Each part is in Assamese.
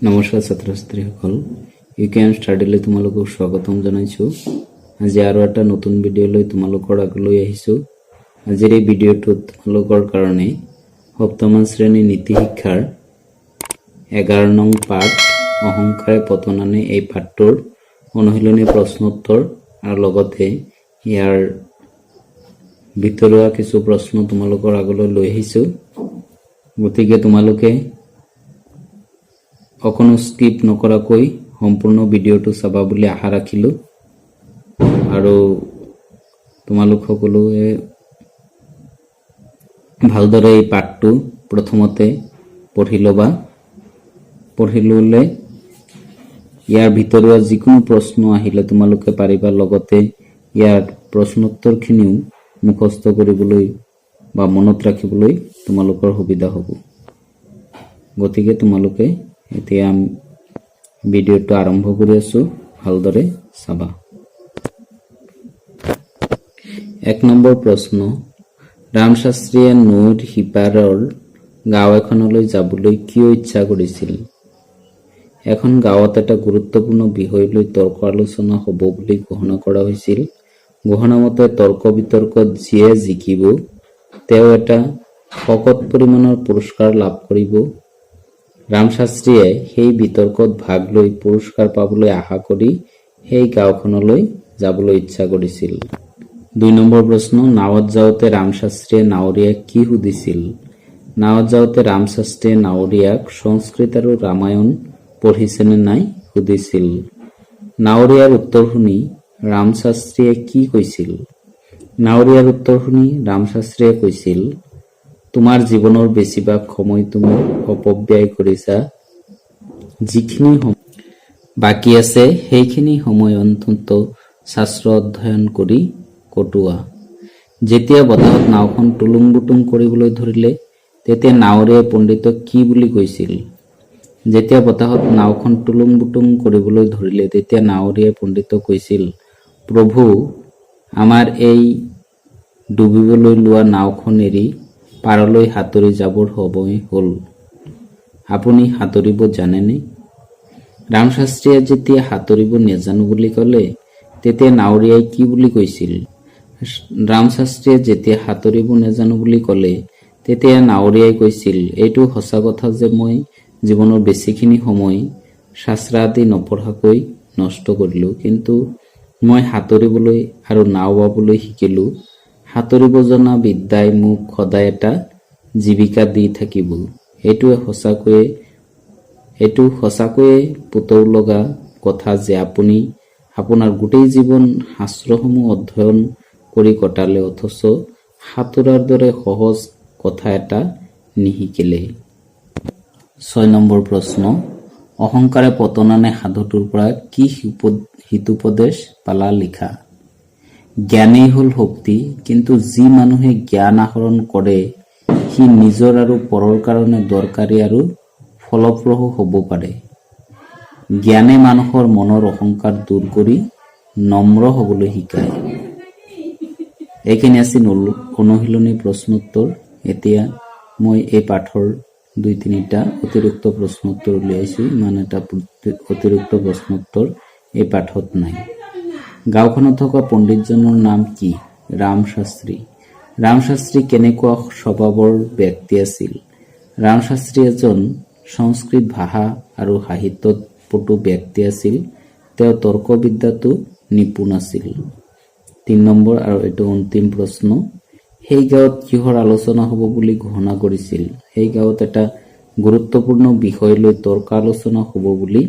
নমস্কাৰ ছাত্ৰ ছাত্ৰীসকল, ইউকেএম ষ্টাডিলৈ তোমালোকক স্বাগতম জনাইছোঁ। আজি আৰু এটা নতুন ভিডিঅ' লৈ তোমালোকৰ আগলৈ আহিছোঁ। আজিৰ এই ভিডিঅ'টোত তোমালোকৰ কাৰণে সপ্তম শ্ৰেণী নীতি শিক্ষাৰ 11 নং পাঠ অহংকাৰে পতন আনে এই পাঠটোৰ অনুশীলনী প্ৰশ্নোত্তৰ আৰু লগতে ইয়াৰ ভিতৰুৱা কিছু প্ৰশ্ন তোমালোকৰ আগলৈ লৈ আহিছোঁ। গতিকে তোমালোকে অকণো স্কিপ নকৰাকৈ সম্পূৰ্ণ ভিডিঅ'টো চাবা বুলি আশা ৰাখিলোঁ আৰু তোমালোক সকলোৱে ভালদৰে এই পাঠটো প্ৰথমতে পঢ়ি ল'বা। পঢ়ি ল'লে ইয়াৰ ভিতৰুৱা যিকোনো প্ৰশ্ন আহিলে তোমালোকে পাৰিবা, লগতে ইয়াৰ প্ৰশ্নোত্তৰখিনিও মুখস্থ কৰিবলৈ বা মনত ৰাখিবলৈ তোমালোকৰ সুবিধা হ'ব। গতিকে তোমালোকে এতিয়া ভিডিঅ'টো আৰম্ভ কৰি আছোঁ, ভালদৰে চাবা। 1 নম্বৰ প্ৰশ্ন, ৰামশাস্ত্ৰীয়ে নৈৰ সিপাৰৰ গাঁও এখনলৈ যাবলৈ কিয় ইচ্ছা কৰিছিল? এখন গাঁৱত এটা গুৰুত্বপূৰ্ণ বিষয় লৈ তৰ্ক আলোচনা হ'ব বুলি ঘোষণা কৰা হৈছিল। ঘোষণা মতে তৰ্ক বিতৰ্কত যিয়ে জিকিব তেওঁ এটা শকত পৰিমাণৰ পুৰস্কাৰ লাভ কৰিব। ৰামশাস্ত্ৰীয়ে সেই বিতৰ্কত ভাগ লৈ পুৰস্কাৰ পাবলৈ আশা কৰি সেই গাঁওখনলৈ যাবলৈ ইচ্ছা কৰিছিল। 2 নম্বৰ প্ৰশ্ন, নাৱত যাওঁতে ৰামশাস্ত্ৰীয়ে নাৱৰীয়াক কি সুধিছিল? নাৱত যাওঁতে ৰামশাস্ত্ৰীয়ে নাৱৰীয়াক সংস্কৃত আৰু ৰামায়ণ পঢ়িছেনে নাই সুধিছিল। নাৱৰীয়াৰ উত্তৰ শুনি ৰামশাস্ত্ৰীয়ে কি কৈছিল? নাৱৰীয়াৰ উত্তৰ শুনি ৰামশাস্ত্ৰীয়ে কৈছিল, তোমাৰ জীৱনৰ বেছিভাগ সময় তুমি অপব্যয় কৰিছা। যিখিনি বাকী আছে সেইখিনি সময় অন্তত শাস্ত্ৰ অধ্যয়ন কৰি কটোৱা। যেতিয়া বতাহত নাওখন টুলুং বুটুং কৰিবলৈ ধৰিলে তেতিয়া নাৱৰীয়াই পণ্ডিতক কি বুলি কৈছিল? যেতিয়া বতাহত নাওখন টুলুং বুটুং কৰিবলৈ ধৰিলে তেতিয়া নাৱৰীয়াই পণ্ডিতক কৈছিল, প্ৰভু, আমাৰ এই ডুবিবলৈ লোৱা নাওখন এৰি পাৰলৈ সাঁতুৰি যাবৰ সময় হ'ল। আপুনি সাঁতুৰিব জানেনে? ৰামশাস্ত্ৰীয়ে যেতিয়া সাঁতুৰিব নেজানো বুলি ক'লে তেতিয়া নাৱৰীয়াই কি বুলি কৈছিল? ৰামশাস্ত্ৰীয়ে যেতিয়া সাঁতুৰিব নেজানো বুলি ক'লে তেতিয়া নাৱৰীয়াই কৈছিল, এইটো সঁচা কথা যে মই জীৱনৰ বেছিখিনি সময় শাস্ত্ৰ আদি নপঢ়াকৈ নষ্ট কৰিলোঁ, কিন্তু মই সাঁতুৰিবলৈ আৰু নাও বাবলৈ শিকিলোঁ। সাঁতুৰিব জনা বিদ্যাই মোক সদায় এটা জীৱিকা দি থাকিব। এইটো সঁচাকৈয়ে পুতৌ লগা কথা যে আপুনি আপোনাৰ গোটেই জীৱন শাস্ত্ৰসমূহ অধ্যয়ন কৰি কটালে অথচ সাঁতোৰাৰ দৰে সহজ কথা এটা নিশিকিলে। 6 নম্বৰ প্ৰশ্ন, অহংকাৰে পতন আনে সাধুটোৰ পৰা কি হিতোপদেশ পালা লিখা। জ্ঞানেই হ'ল শক্তি, কিন্তু যি মানুহে জ্ঞান আহৰণ কৰে সি নিজৰ আৰু পৰৰ কাৰণে দৰকাৰী আৰু ফলপ্ৰসূ হ'ব পাৰে। জ্ঞানে মানুহৰ মনৰ অহংকাৰ দূৰ কৰি নম্ৰ হ'বলৈ শিকায়। এইখিনি আছিল অনুশীলনী প্ৰশ্নোত্তৰ। এতিয়া মই এই পাঠৰ 2-3টা অতিৰিক্ত প্ৰশ্নোত্তৰ উলিয়াইছোঁ। ইমান এটা অতিৰিক্ত প্ৰশ্নোত্তৰ এই পাঠত নাই। গাঁওখনত থকা পণ্ডিতজনৰ নাম কি? ৰামশাস্ত্ৰী। ৰামশাস্ত্ৰী কেনেকুৱা স্বভাৱৰ ব্যক্তি আছিল? ৰামশাস্ত্ৰী এজন সংস্কৃত ভাষা আৰু সাহিত্যত পটু ব্যক্তি আছিল। তেওঁ তৰ্ক বিদ্যাতো নিপুণ আছিল। 3 নম্বৰ আৰু এইটো অন্তিম প্ৰশ্ন, সেই গাঁৱত কিহৰ আলোচনা হ'ব বুলি ঘোষণা কৰিছিল? সেই গাঁৱত এটা গুৰুত্বপূৰ্ণ বিষয় লৈ তৰ্ক আলোচনা হ'ব বুলি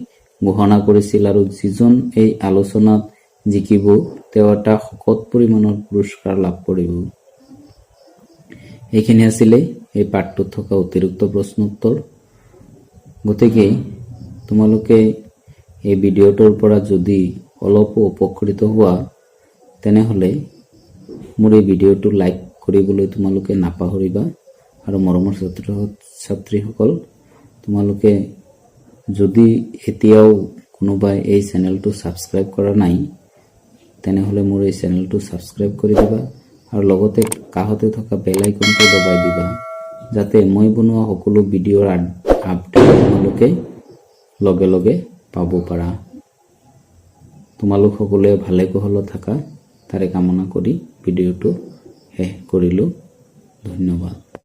ঘোষণা কৰিছিল আৰু যিজন এই আলোচনাত জিকিব তেওঁ এটা শকত পৰিমাণৰ পুৰস্কাৰ লাভ কৰিব। এইখিনি আছিলে এই পাঠটোত থকা অতিৰিক্ত প্ৰশ্নোত্তৰ। গতিকে তোমালোকে এই ভিডিঅ'টোৰ পৰা যদি অলপো উপকৃত হোৱা তেনেহ'লে মোৰ এই ভিডিঅ'টো লাইক কৰিবলৈ তোমালোকে নাপাহৰিবা। আৰু মৰমৰ ছাত্ৰ ছাত্ৰীসকল, তোমালোকে যদি এতিয়াও কোনোবাই এই চেনেলটো ছাবস্ক্ৰাইব কৰা নাই তেনেহ'লে মোৰ এই চেনেলটো ছাবস্ক্ৰাইব কৰি দিবা আৰু লগতে কাষতে থকা বেল আইকনটো দবাই দিবা, যাতে মই বনোৱা সকলো ভিডিঅ'ৰ আপডেট তোমালোকে লগে লগে পাব পাৰা। তোমালোক সকলোৱে ভালে কুশলে থাকা তাৰে কামনা কৰি ভিডিঅ'টো শেষ কৰিলোঁ। ধন্যবাদ।